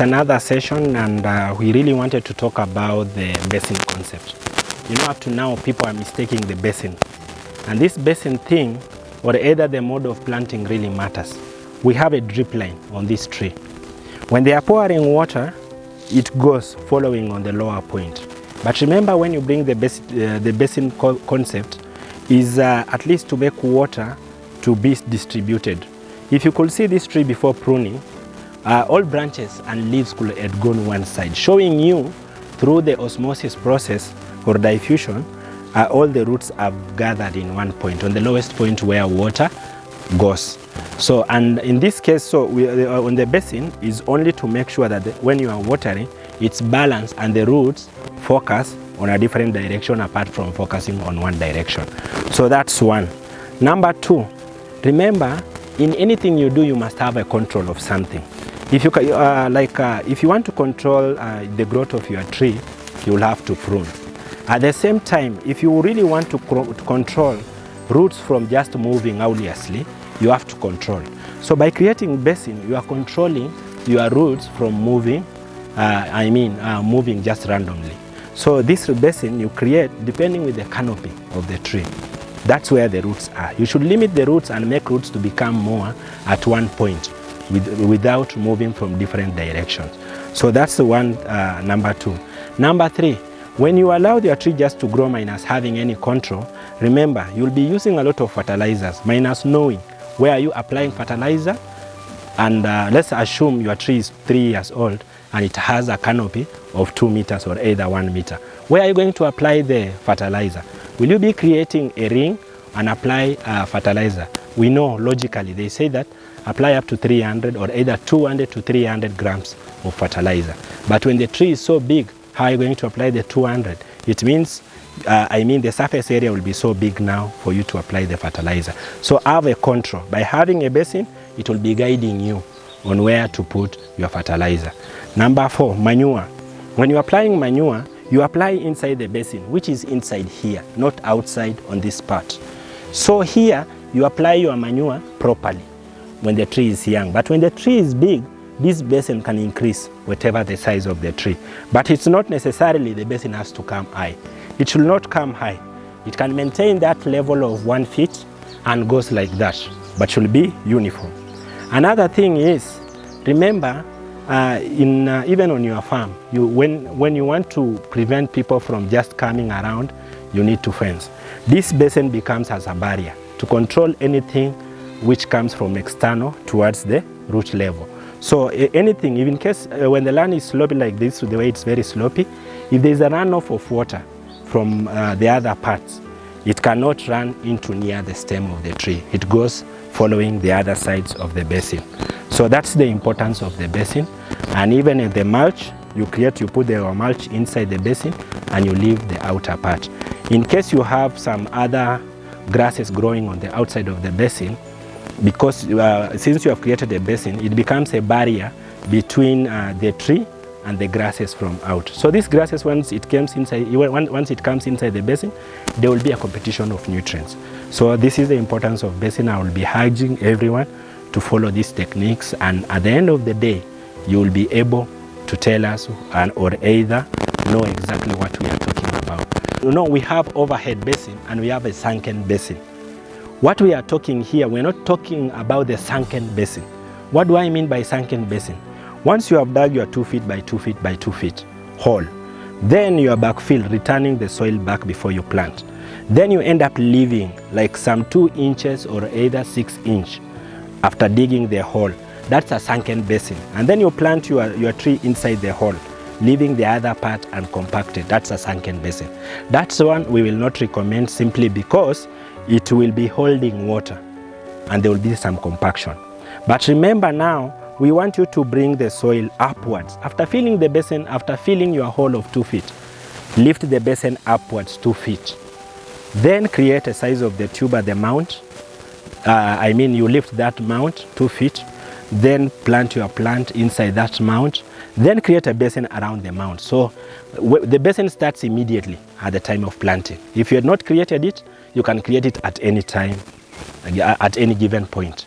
It's another session, and we really wanted to talk about the basin concept. You know, up to now, people are mistaking the basin. And this basin thing, or either the mode of planting really matters. We have a drip line on this tree. When they are pouring water, it goes following on the lower point. But remember, when you bring the basin concept, is at least to make water to be distributed. If you could see this tree before pruning, all branches and leaves could have gone one side, showing you through the osmosis process or diffusion, all the roots have gathered in one point, on the lowest point where water goes. So, and in this case, so on the basin is only to make sure that when you are watering, it's balanced and the roots focus on a different direction apart from focusing on one direction. So that's one. Number two, remember, in anything you do, you must have a control of something. If you if you want to control the growth of your tree, you will have to prune. At the same time, if you really want to control roots from just moving aimlessly, you have to control. So by creating basin, you are controlling your roots from moving, moving just randomly. So this basin you create depending with the canopy of the tree. That's where the roots are. You should limit the roots and make roots to become more at one point without moving from different directions. So that's the one, number two. Number three, when you allow your tree just to grow minus having any control, remember, you'll be using a lot of fertilizers minus knowing where are you applying fertilizer. And let's assume your tree is 3 years old and it has a canopy of 2 meters or either 1 meter. Where are you going to apply the fertilizer? Will you be creating a ring and apply fertilizer? We know logically, they say that apply up to 300 or either 200 to 300 grams of fertilizer. But when the tree is so big, how are you going to apply the 200? It means, the surface area will be so big now for you to apply the fertilizer. So have a control. By having a basin, it will be guiding you on where to put your fertilizer. Number four, manure. When you're applying manure, you apply inside the basin, which is inside here, not outside on this part. So here, you apply your manure properly when the tree is young. But when the tree is big, this basin can increase whatever the size of the tree. But it's not necessarily the basin has to come high. It should not come high. It can maintain that level of 1 feet and goes like that, but should be uniform. Another thing is, remember, even on your farm, when you want to prevent people from just coming around, you need to fence. This basin becomes as a barrier to control anything which comes from external towards the root level. So anything, even in case when the land is slopey like this, the way it's very slopey, if there's a runoff of water from the other parts, it cannot run into near the stem of the tree. It goes following the other sides of the basin. So that's the importance of the basin. And even in the mulch, you put the mulch inside the basin and you leave the outer part. In case you have some other grasses growing on the outside of the basin, because since you have created a basin, it becomes a barrier between the tree and the grasses from out. So these grasses, once it comes inside the basin, there will be a competition of nutrients. So this is the importance of basin. I will be urging everyone to follow these techniques, and at the end of the day, you will be able to tell us or either know exactly what we are talking about. You know, we have overhead basin and we have a sunken basin. What we are talking here, we're not talking about the sunken basin. What do I mean by sunken basin? Once you have dug your 2 feet by 2 feet by 2 feet hole, then you are backfill, returning the soil back before you plant. Then you end up leaving like some 2 inches or either 6 inch after digging the hole. That's a sunken basin. And then you plant your tree inside the hole, leaving the other part uncompacted. That's a sunken basin. That's one we will not recommend simply because it will be holding water and there will be some compaction. But remember now, we want you to bring the soil upwards. After filling the basin, after filling your hole of 2 feet, lift the basin upwards 2 feet. Then create a size of the tube at the mount. You lift that mount 2 feet, then plant your plant inside that mount, then create a basin around the mount. So the basin starts immediately at the time of planting. If you had not created it, you can create it at any time, at any given point.